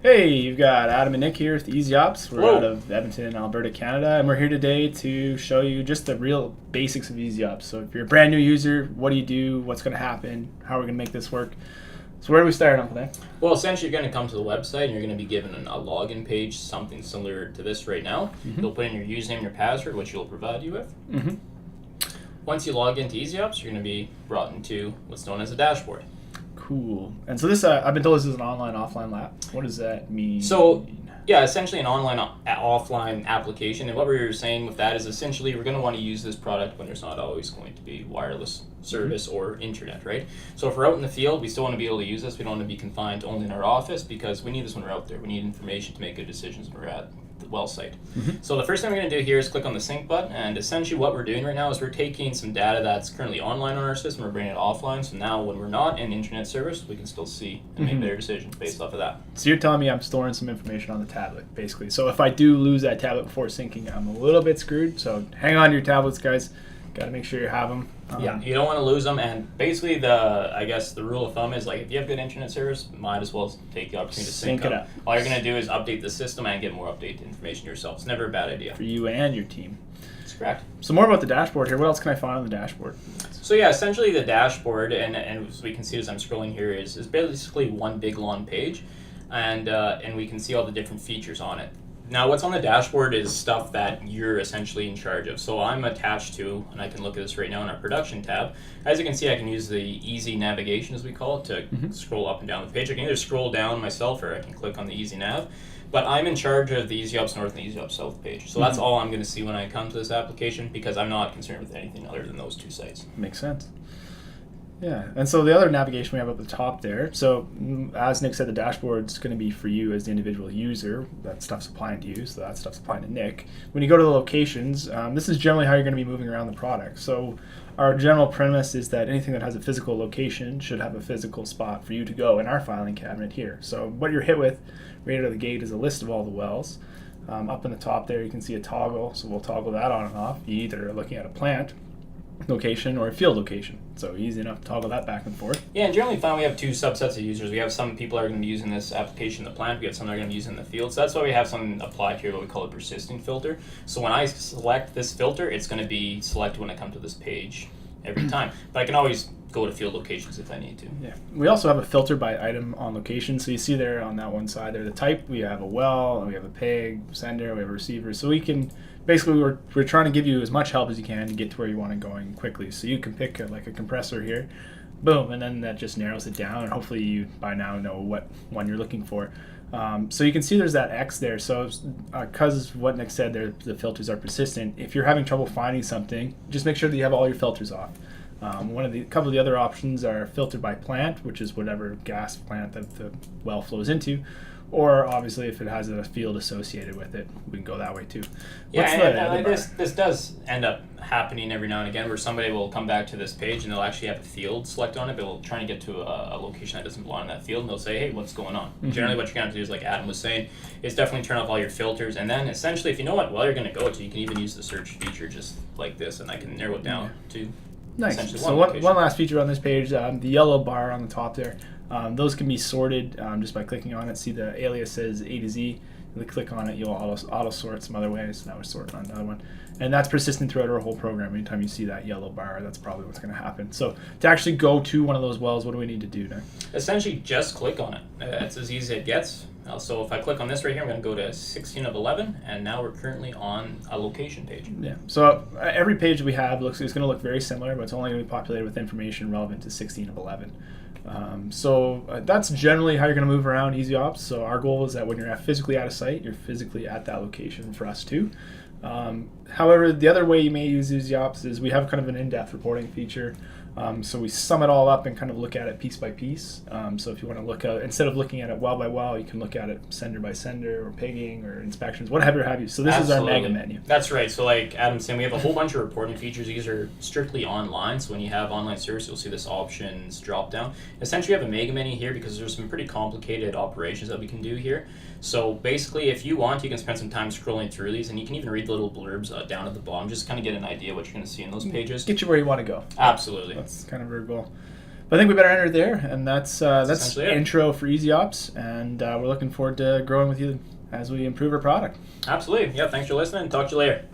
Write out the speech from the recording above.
Hey, you've got Adam and Nick here with Easy Ops. We're Hello. out of Edmonton, Alberta, Canada, and we're here today to show you just the real basics of Easy Ops. So if you're a brand new user, what do you do? What's going to happen? How are we going to make this work? So where do we start, Uncle Nick? Well, essentially, you're going to come to the website and you're going to be given a login page, something similar to this right now. You'll put in your username and your password, which you'll provide you with. Once you log into Easy Ops, you're going to be brought into what's known as a dashboard. Cool. And so this, I've been told this is an online offline lab. What does that mean? So, yeah, essentially an online offline application. And what we're saying with that is essentially we're going to want to use this product when there's not always going to be wireless service or internet, right? So if we're out in the field, we still want to be able to use this. We don't want to be confined only in our office because we need this when we're out there. We need information to make good decisions when we're at the well site. So the first thing we're going to do here is click on the sync button, and essentially what we're doing right now is we're taking some data that's currently online on our system, we're bringing it offline, so now when we're not in internet service, we can still see and make better decisions based off of that. So you're telling me I'm storing some information on the tablet, basically. So if I do lose that tablet before syncing, I'm a little bit screwed. So hang on to your tablets, guys. Got to make sure you have them. Yeah, you don't want to lose them, and basically the rule of thumb is like if you have good internet service, might as well take the opportunity to sync it them. up. All you're going to do is update the system and get more updated information yourself. It's never a bad idea. For you and your team. That's correct. So more about the dashboard here. What else can I find on the dashboard? So yeah, essentially the dashboard, and as we can see as I'm scrolling here, is basically one big long page, and we can see all the different features on it. Now, what's on the dashboard is stuff that you're essentially in charge of. So I'm attached to, and I can look at this right now in our production tab. As you can see, I can use the easy navigation, as we call it, to scroll up and down the page. I can either scroll down myself or I can click on the easy nav. But I'm in charge of the Easy Ops North and Easy Ops South page. So that's all I'm going to see when I come to this application because I'm not concerned with anything other than those two sites. Makes sense. Yeah, and so the other navigation we have up the top there. So as Nick said, the dashboard's going to be for you as the individual user. That stuff's applying to you, so that stuff's applying to Nick. When you go to the locations, this is generally how you're going to be moving around the product. So our general premise is that anything that has a physical location should have a physical spot for you to go in our filing cabinet here. So what you're hit with right out of the gate is a list of all the wells. Up in the top there, you can see a toggle, so we'll toggle that on and off. You either are looking at a plant location or a field location. So easy enough to toggle that back and forth. Yeah, and generally found we have two subsets of users. We have some people that are going to be using this application in the plant. We have some that are going to be using the field. So that's why we have some applied here, what we call a persisting filter. So when I select this filter, it's going to be selected when I come to this page every time. But I can always go to field locations if I need to. Yeah. We also have a filter by item on location. So you see there on that one side there, the type, we have a well, we have a pig, sender, we have a receiver. So we can, basically we're trying to give you as much help as you can to get to where you want to going quickly. So you can pick like a compressor here, boom, and then that just narrows it down, and hopefully you by now know what one you're looking for. So you can see there's that X there. So because what Nick said there, the filters are persistent. If you're having trouble finding something, just make sure that you have all your filters off. A couple of the other options are filtered by plant, which is whatever gas plant that the well flows into, or obviously if it has a field associated with it, we can go that way too. Yeah, What's and the this does end up happening every now and again where somebody will come back to this page and they'll actually have a field select on it, but they'll try to get to a location that doesn't belong in that field, and they'll say, hey, what's going on? Generally what you're going to have to do is, like Adam was saying, is definitely turn off all your filters, and then essentially if you know what well you're going to go to, you can even use the search feature just like this, and I can narrow it down to Nice. So one last feature on this page, the yellow bar on the top there, those can be sorted just by clicking on it. See the alias says A to Z. You click on it, you'll auto sort some other ways. Now we're sorting on another one. And that's persistent throughout our whole program. Anytime you see that yellow bar, that's probably what's going to happen. So to actually go to one of those wells, what do we need to do now? Essentially just click on it. It's as easy as it gets. So if I click on this right here, I'm going to go to 16 of 11, and now we're currently on a location page. Yeah. So every page we have is going to look very similar, but it's only going to be populated with information relevant to 16 of 11. That's generally how you're going to move around Easy Ops. So our goal is that when you're physically at a site, you're physically at that location for us too. However, the other way you may use Easy Ops is we have kind of an in-depth reporting feature. So we sum it all up and kind of look at it piece by piece. So if you want to look at, instead of looking at it well by well, you can look at it sender by sender or pigging or inspections, whatever have you. So this is our mega menu. That's right. So like Adam's saying, we have a whole bunch of reporting features. These are strictly online. So when you have online service, you'll see this options drop down. Essentially, you have a mega menu here because there's some pretty complicated operations that we can do here. So basically, if you want, you can spend some time scrolling through these, and you can even read the little blurbs down at the bottom, just kind of get an idea what you're going to see in those pages. Get you where you want to go. Absolutely. That's kind of our goal. But I think we better enter there, and that's essentially it. intro for ezops, and we're looking forward to growing with you as we improve our product. Absolutely. Yeah, thanks for listening. Talk to you later.